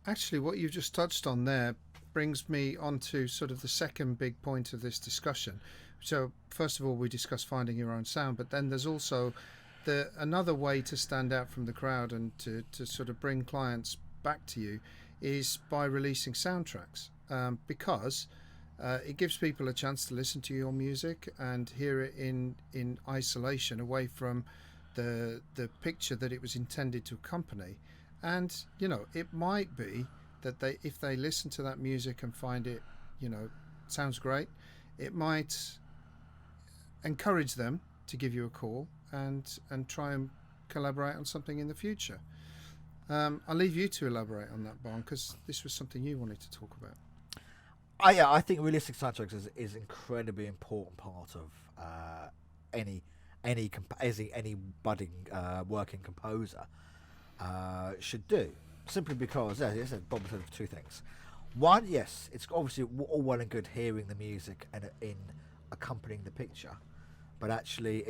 Actually, what you've just touched on there brings me on to sort of the second big point of this discussion. So, first of all, we discussed finding your own sound, but then there's also the another way to stand out from the crowd and to sort of bring clients back to you is by releasing soundtracks, because it gives people a chance to listen to your music and hear it in isolation, away from the picture that it was intended to accompany. And it might be that they, if they listen to that music and find it, you know, sounds great, it might encourage them to give you a call and try and collaborate on something in the future. I'll leave you to elaborate on that, Barn, because this was something you wanted to talk about. Yeah, I think realistic soundtracks is incredibly important part of any any budding working composer should do. Simply because, as I said, Bob said two things. One, yes, it's obviously all well and good hearing the music and in accompanying the picture, but actually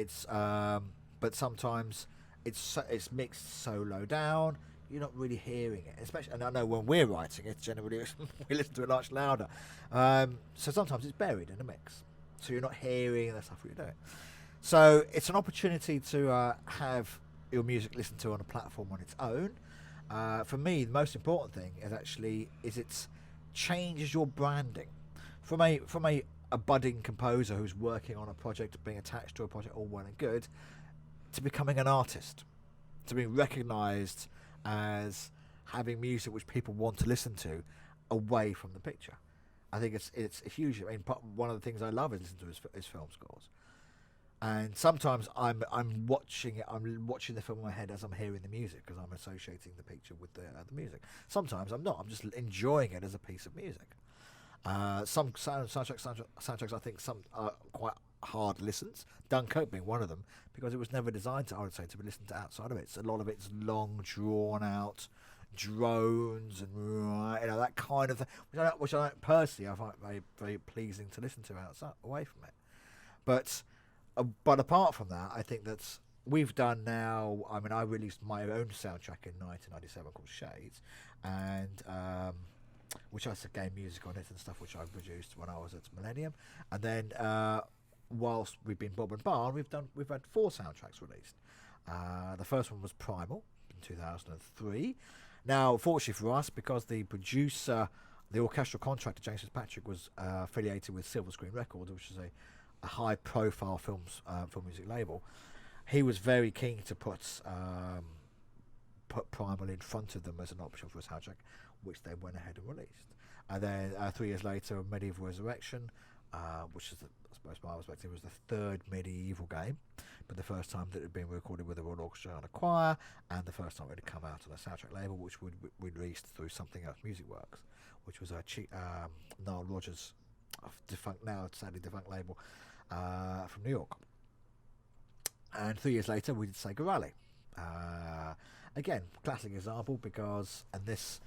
but sometimes it's mixed so low down you're not really hearing it. Especially, and I know when we're writing it, generally we listen to it much louder. So sometimes it's buried in the mix, so you're not hearing the stuff you're doing. So it's an opportunity to have your music listened to on a platform on its own. For me, the most important thing is it changes your branding from a budding composer who's working on a project, being attached to a project, all well and good, to becoming an artist, to being recognised as having music which people want to listen to away from the picture. I think it's a huge. I mean, one of the things I love is listening to is film scores. And sometimes I'm watching it. I'm watching the film in my head as I'm hearing the music because I'm associating the picture with the music. Sometimes I'm not. I'm just enjoying it as a piece of music. Some soundtracks I think some are quite hard listens. Dunkirk being one of them because it was never designed to, I would say, to be listened to outside of it. So a lot of it's long, drawn out drones and that kind of thing, which I personally I find very very pleasing to listen to outside away from it. But apart from that, I think that we've done now. I mean, I released my own soundtrack in 1997 called Shades, and which has game music on it and stuff, which I produced when I was at Millennium. And then whilst we've been Bob and Barn, we've had 4 soundtracks released. The first one was Primal in 2003. Now, fortunately for us, because the producer, the orchestral contractor James Fitzpatrick, was affiliated with Silver Screen Records, which is a high-profile film music label, he was very keen to put Primal in front of them as an option for a soundtrack, which they went ahead and released. And then 3 years later, Medieval Resurrection, which is, I suppose, from my perspective, was the third medieval game, but the first time that it had been recorded with a Royal Orchestra and a choir, and the first time it had come out on a soundtrack label, which would released through Something Else Music Works, which was Nile Rodgers, now sadly defunct label, from New York. And 3 years later, we did Sega Rally. Again, classic example because, and this,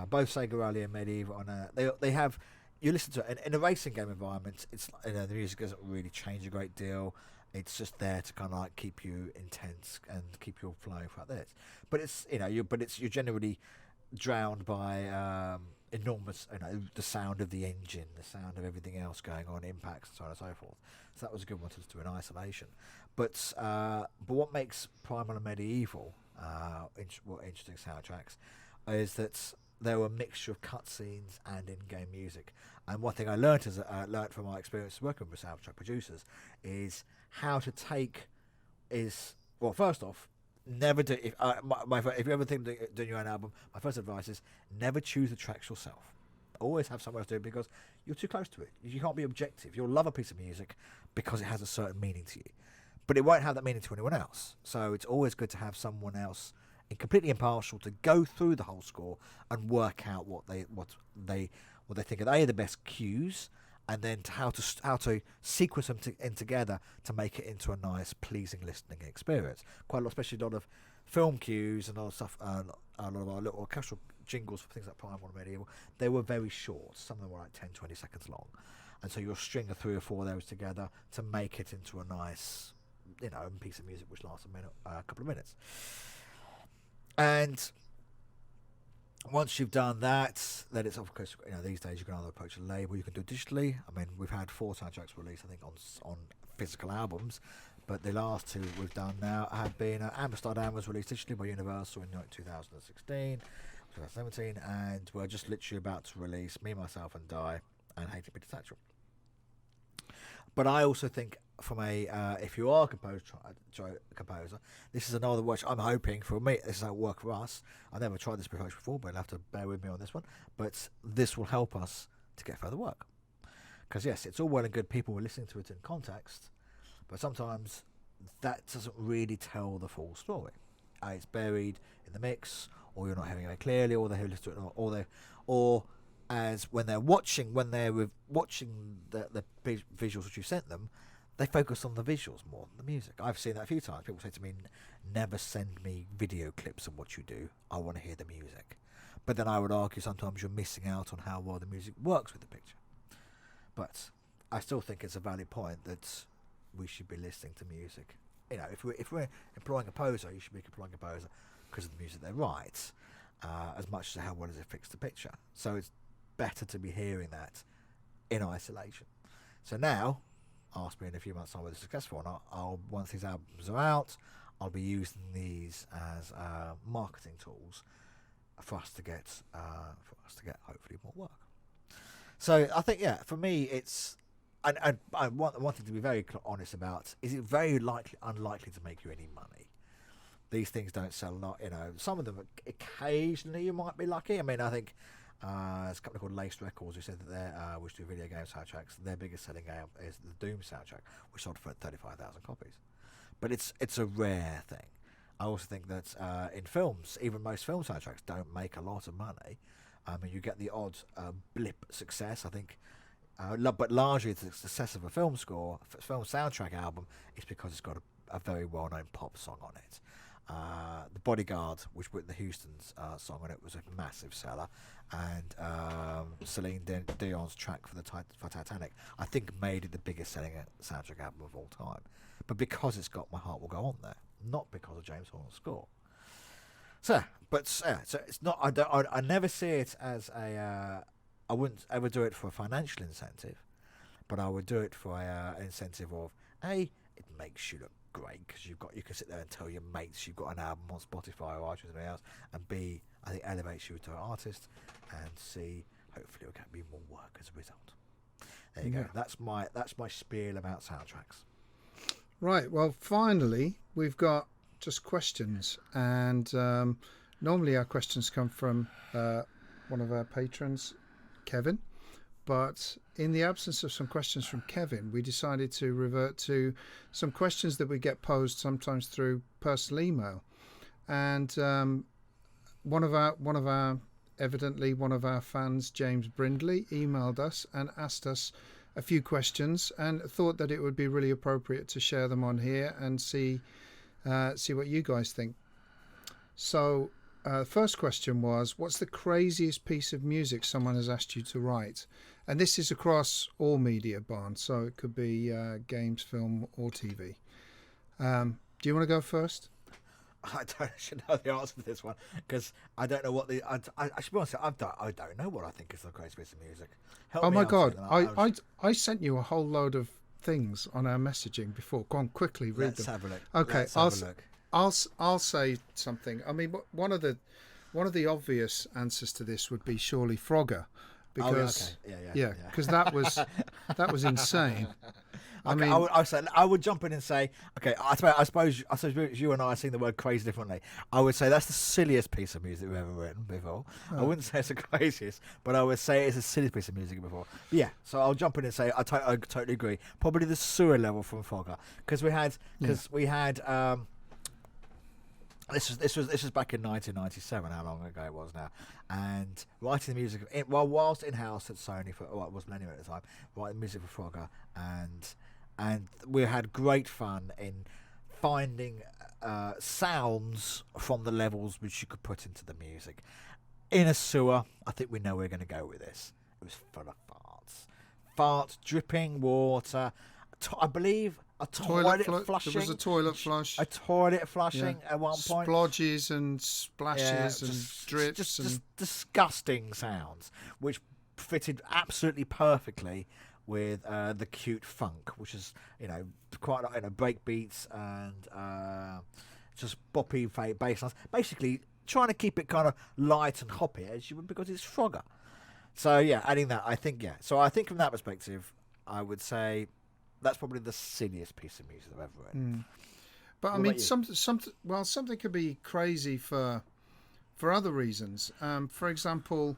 both Sega Rally and Medieval, they have, you listen to it in a racing game environment. It's the music doesn't really change a great deal. It's just there to kind of like keep you intense and keep you flowing throughout this. But you're generally drowned by enormous, the sound of the engine, the sound of everything else going on, impacts, and so on and so forth. So that was a good one to do in isolation. But what makes Primal and Medieval interesting soundtracks is that there were a mixture of cutscenes and in-game music. And one thing I learnt from my experience working with soundtrack producers is how to first off, never do if you ever think of doing your own album, my first advice is never choose the tracks yourself. Always have someone else do it because you're too close to it. You can't be objective. You'll love a piece of music because it has a certain meaning to you, but it won't have that meaning to anyone else. So it's always good to have someone else, completely impartial, to go through the whole score and work out what they think are the best cues, and then how to sequence them in together to make it into a nice, pleasing listening experience. Quite a lot, especially a lot of film cues and a lot of stuff. A lot of our little orchestral jingles for things like Primal and Medieval, they were very short. Some of them were like 10, 20 seconds long, and so you'll string 3 or 4 of those together to make it into a nice, piece of music which lasts a couple of minutes. And Once you've done that, then it's of course, these days you can either approach a label, you can do it digitally. I mean, we've had 4 soundtracks released, I think, on physical albums, but the last 2 we've done now have been Amsterdam was released digitally by Universal in 2016, 2017, and we're just literally about to release Me, Myself and Die and Hating Peter Satchel. But I also think, from if you are a composer, this is another which I'm hoping for me. This is how it work for us. I've never tried this approach before, but you'll have to bear with me on this one. But this will help us to get further work. Because yes, it's all well and good people were listening to it in context, but sometimes that doesn't really tell the full story. It's buried in the mix, or you're not hearing it very clearly, or they listen to it, or as when they're watching the visuals which you sent them, they focus on the visuals more than the music. I've seen that a few times. People say to me, never send me video clips of what you do. I want to hear the music. But then I would argue sometimes you're missing out on how well the music works with the picture. But I still think it's a valid point that we should be listening to music. If we're employing a composer, you should be employing a composer because of the music they write, as much as how well does it fix the picture. So it's better to be hearing that in isolation. So now, ask me in a few months' time whether it's successful or not. Once these albums are out, I'll be using these as marketing tools for us to get hopefully more work. So I think, for me, it's, and I wanted to be very honest about, is it very unlikely to make you any money? These things don't sell a lot, some of them occasionally you might be lucky. I mean, I think there's a company called Laced Records who said that which do video game soundtracks, their biggest selling game is the Doom soundtrack, which sold for 35,000 copies. But it's a rare thing. I also think that in films, even most film soundtracks don't make a lot of money. I mean, you get the odd blip success, I think, but largely the success of a film soundtrack album is because it's got a very well-known pop song on it. The Bodyguard, which Whitney Houston's song on it, was a massive seller, and Celine Dion's track for Titanic, I think, made it the biggest selling soundtrack album of all time. But because it's got My Heart Will Go On there, not because of James Horner's score. So it's not. I never see it as a. I wouldn't ever do it for a financial incentive, but I would do it for an incentive of it makes you look great because you can sit there and tell your mates you've got an album on Spotify or iTunes or anything else, and B, I think elevates you to an artist, and C, hopefully it'll get me more work as a result. There you go. That's my spiel about soundtracks. Right. Well, finally we've got just questions, and normally our questions come from one of our patrons, Kevin, but in the absence of some questions from Kevin, we decided to revert to some questions that we get posed sometimes through personal email, and one of our fans, James Brindley, emailed us and asked us a few questions, and thought that it would be really appropriate to share them on here and see what you guys think. So first question was, what's the craziest piece of music someone has asked you to write? And this is across all media, Barnes, so it could be games, film or TV. Do you want to go first? I should know the answer to this one, because I don't know what I should be honest, I don't know what I think is the craziest piece of music. Oh my God, I sent you a whole load of things on our messaging before. Go on, quickly read them. Let's have a look. Okay, I'll say something. I mean, one of the obvious answers to this would be surely Frogger, because because that was insane. Okay, I would jump in and say, okay, I suppose you and I are seeing the word crazy differently. I would say that's the silliest piece of music we've ever written before. I wouldn't say it's the craziest, but I would say it's the silliest piece of music before. But yeah, so I'll jump in and say I totally agree. Probably the sewer level from Frogger, because we had this was back in 1997. How long ago it was now? And writing the music whilst in house at Sony for it was Millennium at the time, writing music for Frogger, and we had great fun in finding sounds from the levels which you could put into the music. In a sewer, I think we know where we're going to go with this. It was full of farts, dripping water. I believe a toilet There flushing. was a toilet flush. A toilet flushing at one point. Splodges and splashes and drips just disgusting sounds, which fitted absolutely perfectly with the cute funk, which is quite break beats and just boppy bass lines. Basically, trying to keep it kind of light and hoppy as you would because it's Frogger. So yeah, adding that, I think So I think from that perspective, I would say that's probably the silliest piece of music I've ever read. But I mean, something could be crazy for other reasons. For example,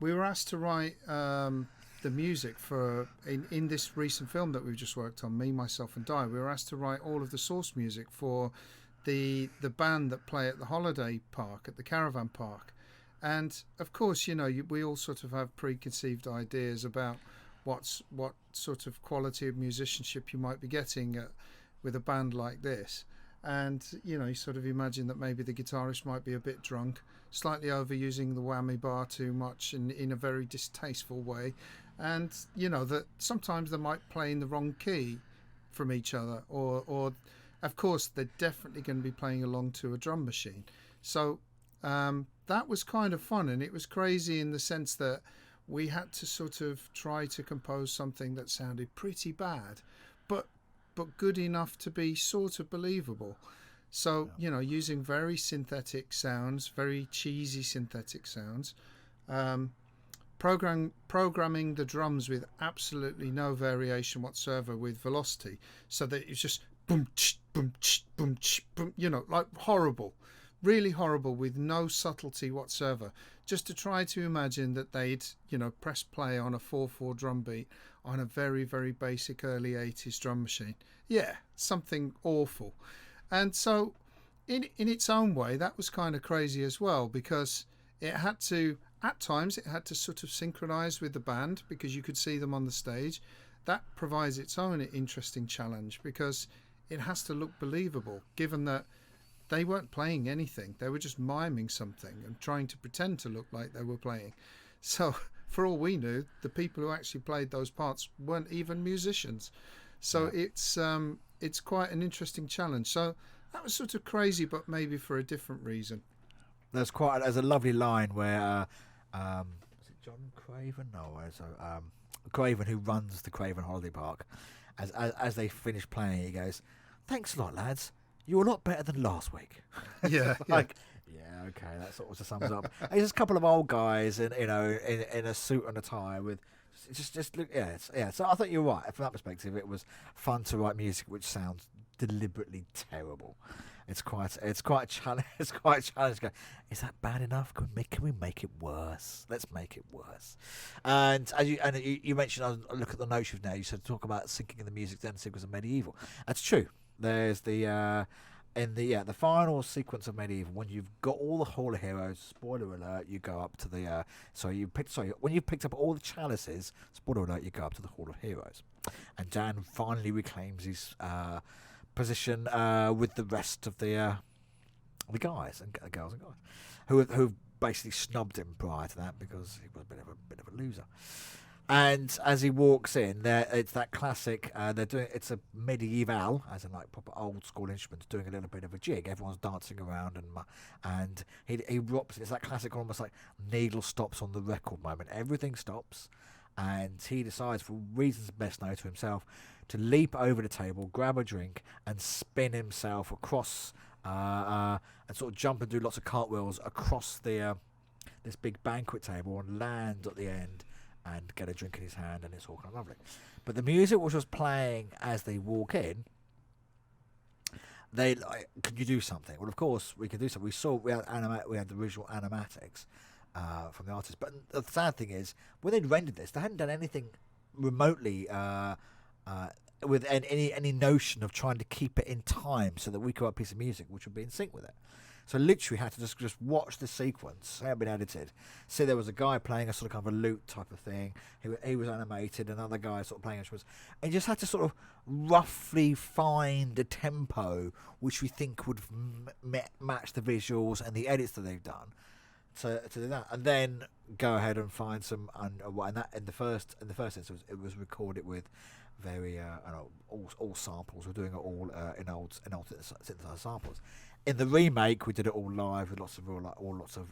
we were asked to write the music for in this recent film that we've just worked on, Me, Myself and Di. We were asked to write all of the source music for the band that play at the holiday park, at the caravan park. And of course, we all sort of have preconceived ideas about what sort of quality of musicianship you might be getting with a band like this. And you sort of imagine that maybe the guitarist might be a bit drunk, slightly overusing the whammy bar too much in a very distasteful way, and that sometimes they might play in the wrong key from each other, or of course they're definitely going to be playing along to a drum machine. So that was kind of fun, and it was crazy in the sense that we had to sort of try to compose something that sounded pretty bad, but good enough to be sort of believable. So using very synthetic sounds, very cheesy synthetic sounds, programming the drums with absolutely no variation whatsoever with velocity, so that it's just boom, boom, boom, boom, like horrible. Really horrible, with no subtlety whatsoever, just to try to imagine that they'd press play on a 4/4 drum beat on a very, very basic early 80s drum machine. Yeah, something awful. And so in its own way, that was kind of crazy as well, because at times it had to sort of synchronize with the band, because you could see them on the stage. That provides its own interesting challenge, because it has to look believable, given that they weren't playing anything. They were just miming something and trying to pretend to look like they were playing. So for all we knew, the people who actually played those parts weren't even musicians. So it's quite an interesting challenge. So that was sort of crazy, but maybe for a different reason. There's a lovely line where is it John Craven? No, it's Craven, who runs the Craven Holiday Park. As they finish playing, he goes, "Thanks a lot, lads. You're a lot better than last week." Yeah, yeah, okay, that sort of sums up. And there's a couple of old guys in a suit and a tie with just look, yeah. So I think you're right. From that perspective, it was fun to write music which sounds deliberately terrible. It's quite a challenge. It's quite a challenge. Is that bad enough? Can we make it worse? Let's make it worse. And as you mentioned, I look at the notes you've now. You said talk about syncing in the music, then sequence of Medieval. That's true. There's the final sequence of Medieval, when you've got all the Hall of Heroes. Spoiler alert! You go up to the when you've picked up all the chalices. Spoiler alert! You go up to the Hall of Heroes, and Dan finally reclaims his position with the rest of the guys and girls and guys who basically snubbed him prior to that because he was a bit of a loser. And as he walks in, it's that classic. It's a medieval, as in like proper old school instruments, doing a little bit of a jig. Everyone's dancing around, and he drops. It's that classic, almost like needle stops on the record moment. Everything stops, and he decides, for reasons best known to himself, to leap over the table, grab a drink, and spin himself across, and sort of jump and do lots of cartwheels across the this big banquet table and land at the end. And get a drink in his hand, and it's all kind of lovely. But the music which was playing as they walk in, they like, could you do something? Well, of course we could do something. We had the visual animatics from the artist. But the sad thing is, when they'd rendered this, they hadn't done anything remotely with any notion of trying to keep it in time so that we could have a piece of music which would be in sync with it. So literally had to just watch the sequence. It hadn't been edited. See, there was a guy playing a sort of kind of a lute type of thing. He was animated. Another guy sort of playing instruments. And just had to sort of roughly find a tempo which we think would match the visuals and the edits that they've done to do that. And then go ahead and find some. And that in the first instance, it was recorded with very all samples. We're doing it all in old synthesizer samples. In the remake, we did it all live with lots of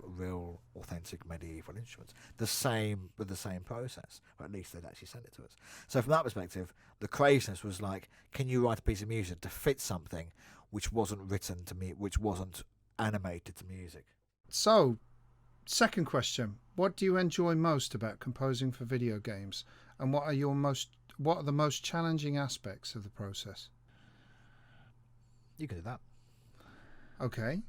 real authentic medieval instruments. The same with the same process, or at least they'd actually send it to us. So from that perspective, the craziness was like, can you write a piece of music to fit something which wasn't written to me, which wasn't animated to music? So, second question: what do you enjoy most about composing for video games, and what are the most challenging aspects of the process? You can do that. Okay.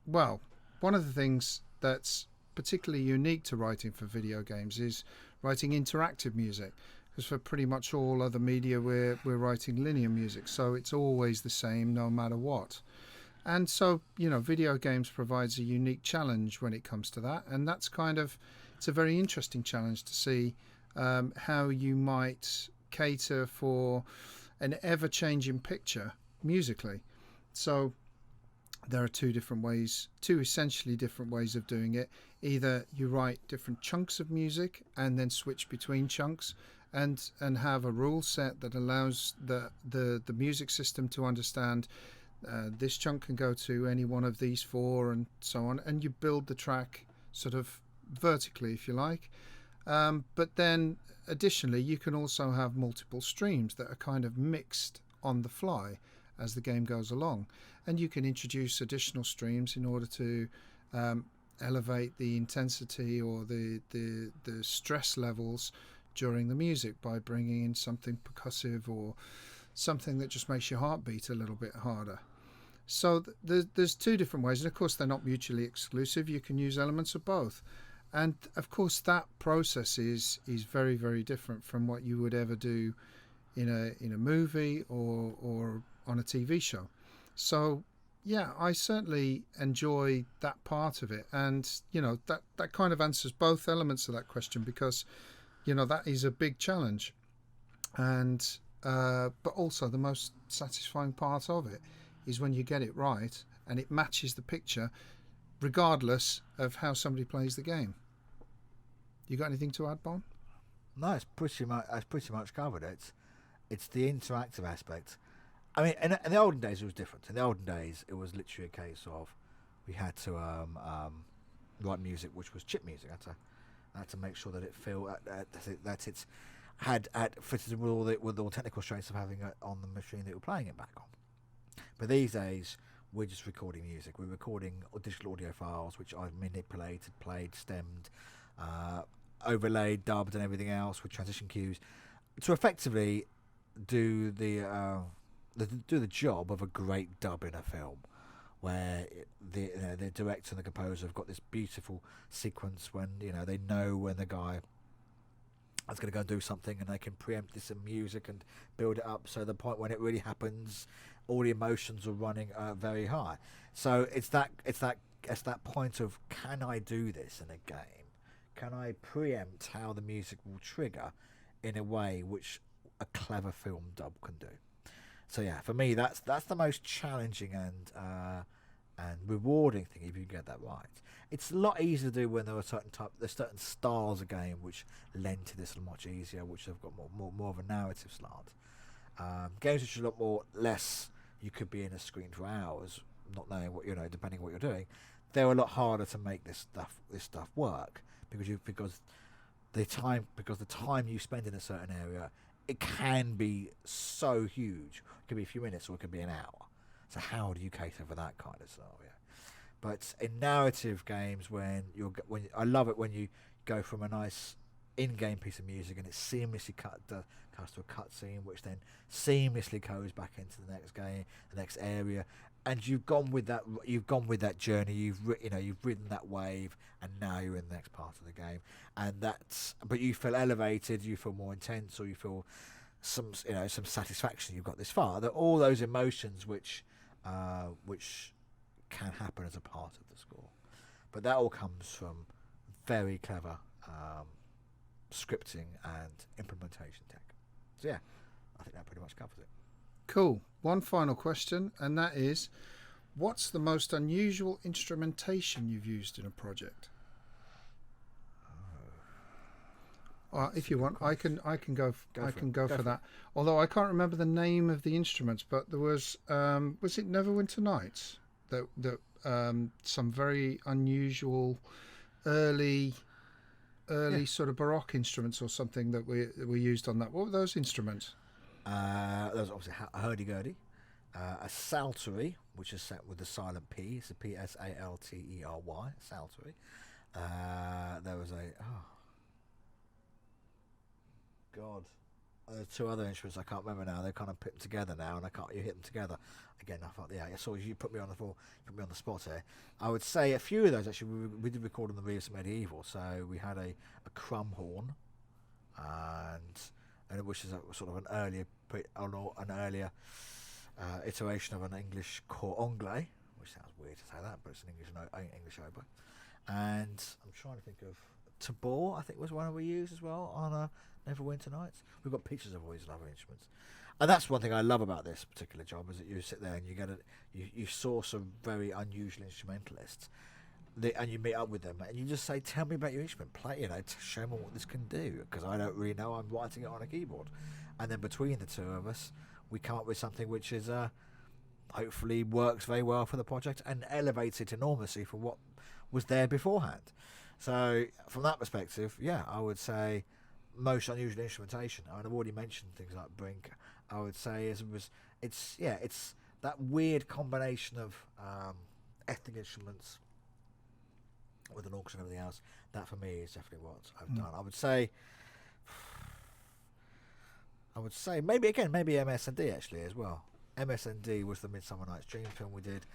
Well, one of the things that's particularly unique to writing for video games is writing interactive music, because for pretty much all other media we're writing linear music, so it's always the same no matter what. And so, video games provides a unique challenge when it comes to that, and it's a very interesting challenge to see how you might cater for an ever-changing picture musically. So there are two essentially different ways of doing it. Either you write different chunks of music and then switch between chunks and have a rule set that allows the music system to understand this chunk can go to any one of these four and so on, and you build the track sort of vertically, if you like. But then additionally, you can also have multiple streams that are kind of mixed on the fly as the game goes along, and you can introduce additional streams in order to elevate the intensity or the stress levels during the music by bringing in something percussive or something that just makes your heart beat a little bit harder. So there's two different ways, and of course they're not mutually exclusive. You can use elements of both, and of course that process is very, very different from what you would ever do in a movie or on a TV show. So yeah, I certainly enjoy that part of it, and that kind of answers both elements of that question, because that is a big challenge, and but also the most satisfying part of it is when you get it right and it matches the picture regardless of how somebody plays the game. You got anything to add, Bon? No, it's pretty much covered. It's the interactive aspect. I mean, in the olden days it was different. In the olden days it was literally a case of we had to write music which was chip music. I had to make sure that it that it's had fitted with all the technical traits of having it on the machine that we're playing it back on. But these days we're just recording music. We're recording digital audio files which I've manipulated, played, stemmed, overlaid, dubbed, and everything else with transition cues to effectively do the job of a great dub in a film, where the director and the composer have got this beautiful sequence when they know when the guy is going to go and do something, and they can preempt this in music and build it up so the point when it really happens, all the emotions are running very high. So it's that point of, can I do this in a game? Can I preempt how the music will trigger in a way which a clever film dub can do? So yeah, for me that's the most challenging and rewarding thing if you get that right. It's a lot easier to do when there are there's certain styles of game which lend to this much easier, which have got more of a narrative slant. Games which are a lot less, you could be in a screen for hours, not knowing what depending on what you're doing. They're a lot harder to make this stuff work because the time you spend in a certain area, it can be so huge. It could be a few minutes or it could be an hour. So how do you cater for that kind of scenario? But in narrative games, I love it when you go from a nice in-game piece of music and it seamlessly cuts to a cutscene, which then seamlessly goes back into the next game, the next area, and you've gone with that journey. You've ridden that wave, and now you're in the next part of the game, but you feel elevated, you feel more intense, or you feel some satisfaction. You've got this far. There are all those emotions which can happen as a part of the score, but that all comes from very clever scripting and implementation tech. So yeah, I think that pretty much covers it. Cool. One final question, and that is, what's the most unusual instrumentation you've used in a project? If you want, I can go. Go I for can it. go Go for for that. Although I can't remember the name of the instruments, but there was it Neverwinter Nights that some very unusual early Yeah. sort of Baroque instruments or something that we used on that. What were those instruments? There's obviously a hurdy-gurdy, a psaltery, which is set with the silent P. It's a Psaltery, psaltery. There was a God. There's two other instruments I can't remember now. They're kind of put together now, and I can't. You hit them together again. I thought, yeah. So you put me on the floor, put me on the spot here. I would say a few of those actually we did record on the Reefs Medieval. So we had a crumb horn, and which is a sort of an earlier iteration of an English cor anglais, which sounds weird to say that, but it's an English oboe. And I'm trying to think of tabor. I think was one we used as well on Neverwinter Nights. We've got pictures of all these other instruments, and that's one thing I love about this particular job is that you sit there and you saw some very unusual instrumentalists, and you meet up with them and you just say, "Tell me about your instrument, play show me what this can do," because I don't really know. I'm writing it on a keyboard, and then between the two of us, we come up with something which is hopefully works very well for the project and elevates it enormously from what was there beforehand. So from that perspective, yeah, I would say most unusual instrumentation. I mean, I've already mentioned things like Brink. I would say it's that weird combination of ethnic instruments with an orchestra and everything else. That for me is definitely what I've done. I would say maybe MS&D actually as well. MS&D was the Midsummer Night's Dream film we did.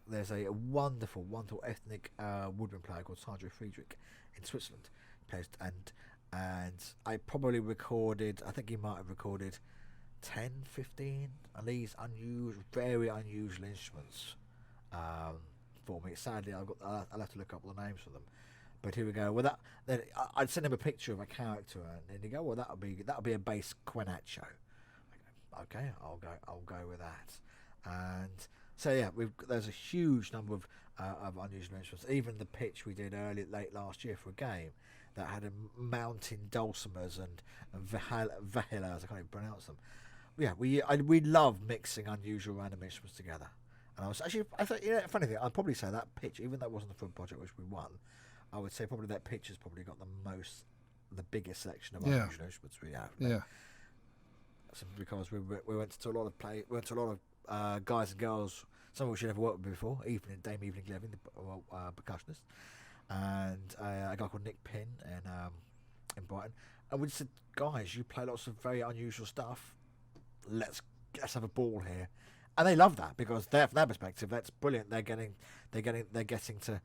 There's a wonderful ethnic woodwind player called Sandro Friedrich in Switzerland. And I probably recorded, I think he might have recorded 10, 15 of these very unusual instruments for me. Sadly, I'll have to look up the names for them. But here we go. Well, then I'd send him a picture of a character, and he'd go, "Well, that'll be a bass Quenaccio." Okay, I'll go with that. And so yeah, there's a huge number of unusual instruments. Even the pitch we did late last year for a game that had a mountain dulcimers and vahilas. I can't even pronounce them. Yeah, we love mixing unusual random instruments together. And I thought, funny thing, I'd probably say that pitch, even though it wasn't the full project which we won, I would say probably that pitch has probably got the biggest selection of unusual instruments we have. Yeah. Simply because we went to a lot of guys and girls, some of which you never worked with before, Dame Evelyn Glevin, the percussionist, and a guy called Nick Pinn in Brighton. And we just said, guys, you play lots of very unusual stuff. Let's have a ball here. And they love that because from their perspective, that's brilliant. They're getting to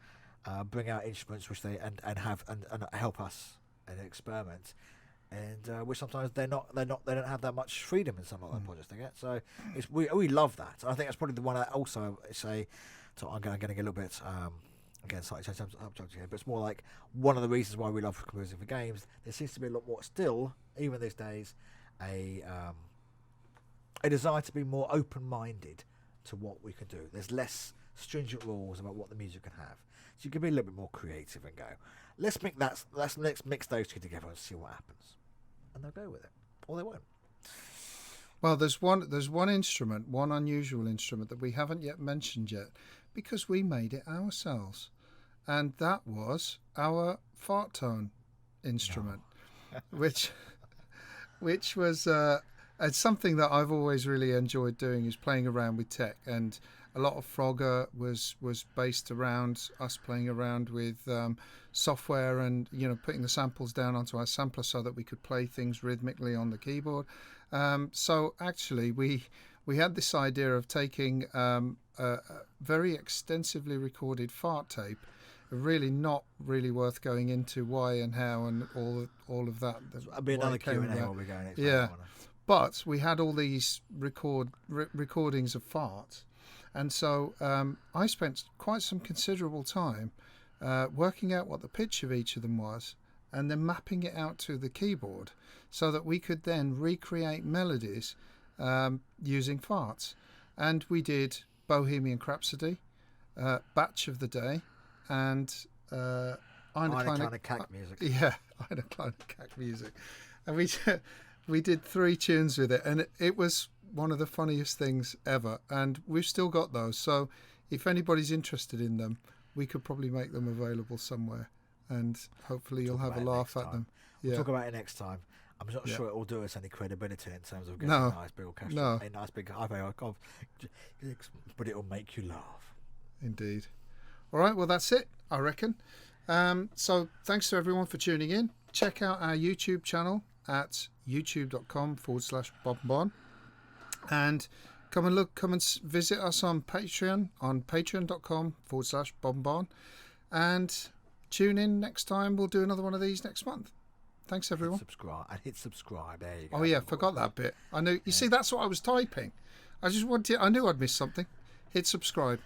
bring out instruments which they and help us and experiment. And which sometimes they don't have that much freedom in some of the projects they get. So we love that. I think that's probably the one I also say. So I'm going to get a little bit again slightly subject here, but it's more like one of the reasons why we love composing for games. There seems to be a lot more still, even these days, a desire to be more open-minded to what we can do. There's less stringent rules about what the music can have, so you can be a little bit more creative and go, let's mix those two together and see what happens. And they'll go with it, or they won't. Well, there's one unusual instrument that we haven't yet mentioned yet, because we made it ourselves, and that was our fart tone instrument, which was it's something that I've always really enjoyed doing, is playing around with tech, and a lot of Frogger was based around us playing around with software and putting the samples down onto our sampler so that we could play things rhythmically on the keyboard. So actually we had this idea of taking a very extensively recorded fart tape, really not really worth going into why and how and all of that. That'll be another Q&A while we're going. Yeah, but we had all these recordings of farts. And so I spent quite some considerable time working out what the pitch of each of them was, and then mapping it out to the keyboard so that we could then recreate melodies using farts. And we did Bohemian Rhapsody, Batch of the Day, and Eine kleine Kack music. Yeah, Eine kleine Kack music. And we did 3 tunes with it, and it was one of the funniest things ever. And we've still got those. So if anybody's interested in them, we could probably make them available somewhere, and hopefully you'll have a laugh at them. We'll talk about it next time. I'm not sure it will do us any credibility in terms of getting No. a nice big orchestra, No. a nice big but it will make you laugh. Indeed. All right, well, that's it, I reckon. So thanks to everyone for tuning in. Check out our YouTube channel at youtube.com/BobandBon. And come and visit us on Patreon, on patreon.com/BobandBon. And tune in next time. We'll do another one of these next month. Thanks, everyone. Hit subscribe. There you go. Oh, yeah, forgot that bit. I knew. You see, that's what I was typing. I knew I'd missed something. Hit subscribe.